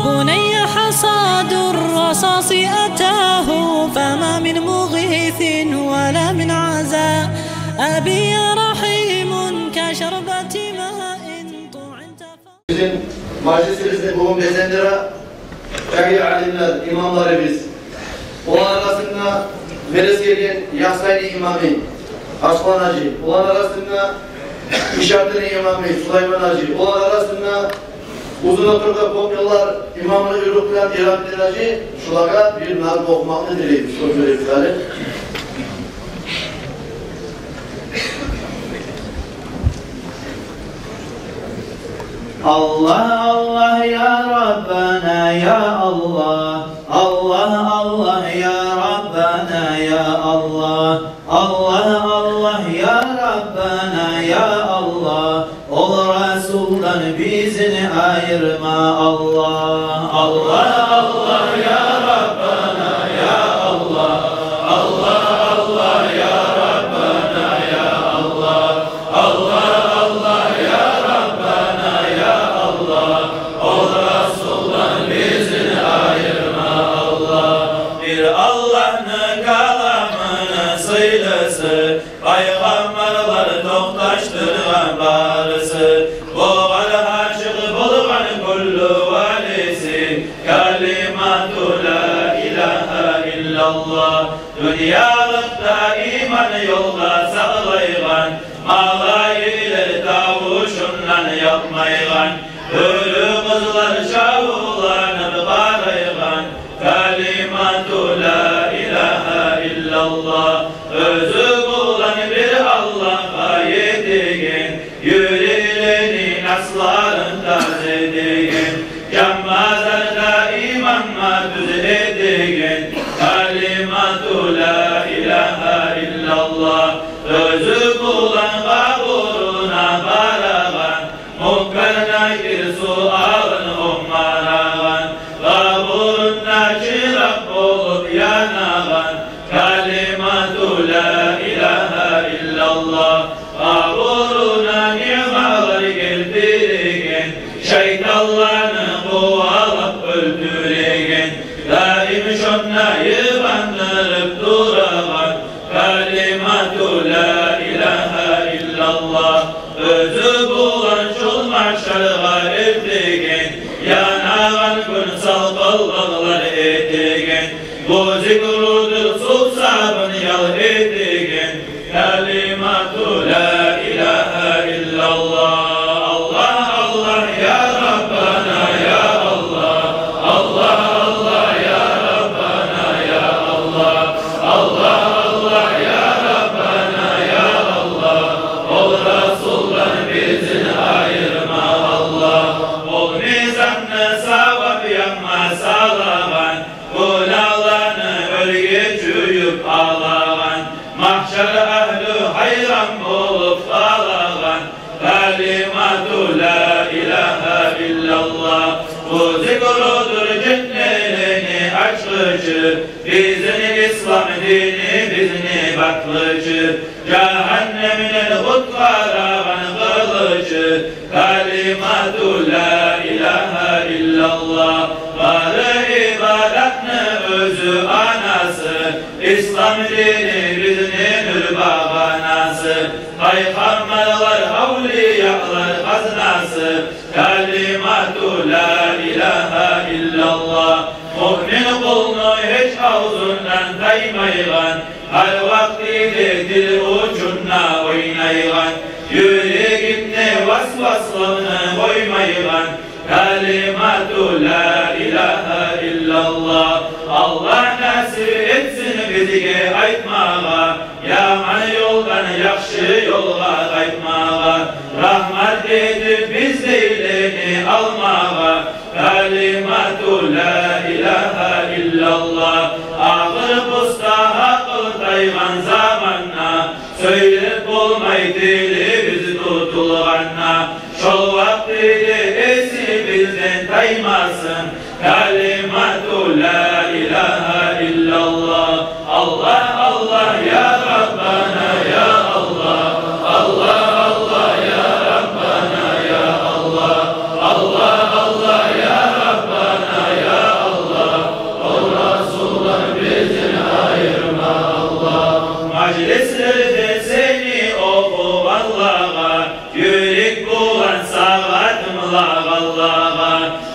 بني حصاد الرصاص أتاه فما من مغيث ولا من عزاء. أبي يا رحيم كشربة ماء طعنت. Bizim majlisimizde bugün bezenlere şehir alimler, imamları biz. Onlar arasında Merezgeli'nin Yasayni imamı Aslan Hacı, onlar arasında İşart'ın imamı Süleyman Hacı, onlar arasında Uzun Otur'da Kopyalar imamını yürüklayan İrabdin Hacı, şulaga bir nazım okumakını dileyim. Allah Allah ya Rabbana ya Allah, Allah Allah ya Rabbana ya Allah, Allah Allah ya Rabbana ya Allah. Ol Resul'dan bizini ayırma Allah, Allah Allah ya Rabbana ya Allah, Allah Allah ya Rabbana ya Allah, Allah Allah ya Rabbana ya Allah. Ol Resul'dan bizini ayırma Allah. Bir Allah'ın kalamını sıylısı, peygamberler toktaştırgan barısı, boğal aşık bulgan kullu valisi, kalimatu la ilahe illallah. Dünyalıkta iman yolda sağlaygan, mağayiler tavuşundan yapmaygan, ölü kızlar şavlanıp karaygan, kalimatu la ilahe illallah. Özü bulan bir Allah'a yedigin, yüreğinin aslarında zedigin, cammazarda imanla düz edigin, kalimatu la ilahe illallah. Özü bulan kaburuna baragan, mukkarnaki sualın ummaragan, kaburundaki Rab olup yanagan, kalimatu la ilahe illallah. Kaburuna ni'malar geldirgen, şeytanlarını kovalıp öldürgen, daim şonnayı bandırıp duragan, kalimatu la ilahe illallah. Özü bulan şol mahşarga erdigen, yanagan gün salqallıqlar etegen, bu zikrudur susabın yal etegen, kalimatu la ilahe illallah. Allah Allah ya Rabbana ya Allah, Allah Allah ya Rabbana ya Allah, Allah Allah ya Rabbana ya Allah. Ol Resul'dan bizini ayırma Allah. Ol mizanını savab yanma sağlagan, günahlarını ölge çüyüp ağlagan, mahşer ehli hayran olup ağlagan, kalimatu la ilahe illallah. Bu zikrudur cennerini açlıcı, bizini İslam dini bizini baklıcı, cehenneminin kutkaragan kılıcı, kalimatu la ilahe illallah. Varı ibadetini özü anası, İslam dini bizini nür babanası, peygamberler avliyalar haznası, kalimatu la ilahe illallah. Mu'min kulunu hiç ağzından daymaygan, her vaktide dil ucuna oynaygan, yüreğinde vasvaslığını koymaygan, kalimatu la ilahe illallah. Allah nasip etsin bizge aytmağa, yaman yoldan yakşı yolga kaytmağa, rahmat edip biz deyleni almağa, kalimatu la ilahe illallah. Ağır pusta akıl taygan zamanna, söylep olmay dili biz tutulganna, şol vaktide esi bizden taymasın, kalimatu la ilahe illallah. Allah Allah ya Rabbana ya Allah, Allah Allah ya Rabbana ya Allah, Allah Allah ya Rabbana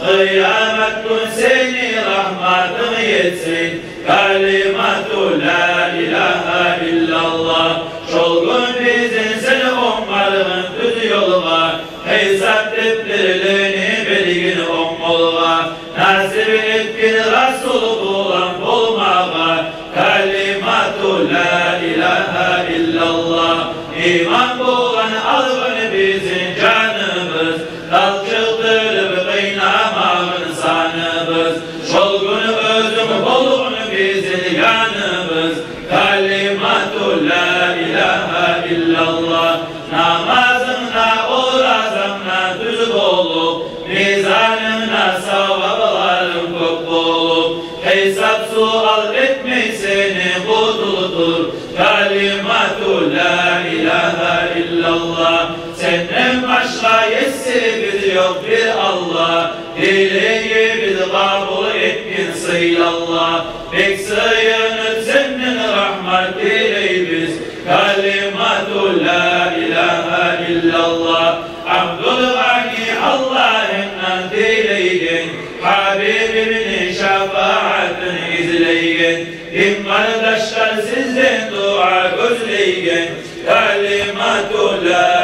Kıyamet gün seni rahmatın yetsin. Kalimatu la ilahe illallah. Şol gün bizim seni ummalığın düz yoluna, hesap defterlerini belgin ummulğa, nasip etkin Resul bulan bulmağa. Kalimatu la ilahe illallah. İman bulan algın bizim canımız, dalçıktırıp kıynamağın sanımız. Şol gün özüm bulun bizim yanımız. Kalimatu la ilahe illallah. Namazına uğrazına düz bolup, mizanına savabların kök bolup, hesap sual etmek seni kutludur. Kalimatu la ilahe illallah. Senden başka yesimiz yok bir Allah. Dileği biz kabul etkin sıylallah. Pek sıyınır senin rahmet dileğimiz. Kalimatu la ilahe illallah. Abdülgani Allah'ından dileyin, Habibinin şefaatini izleyin. Kim kardeşler sizden dua gözleyin. Kalimatu la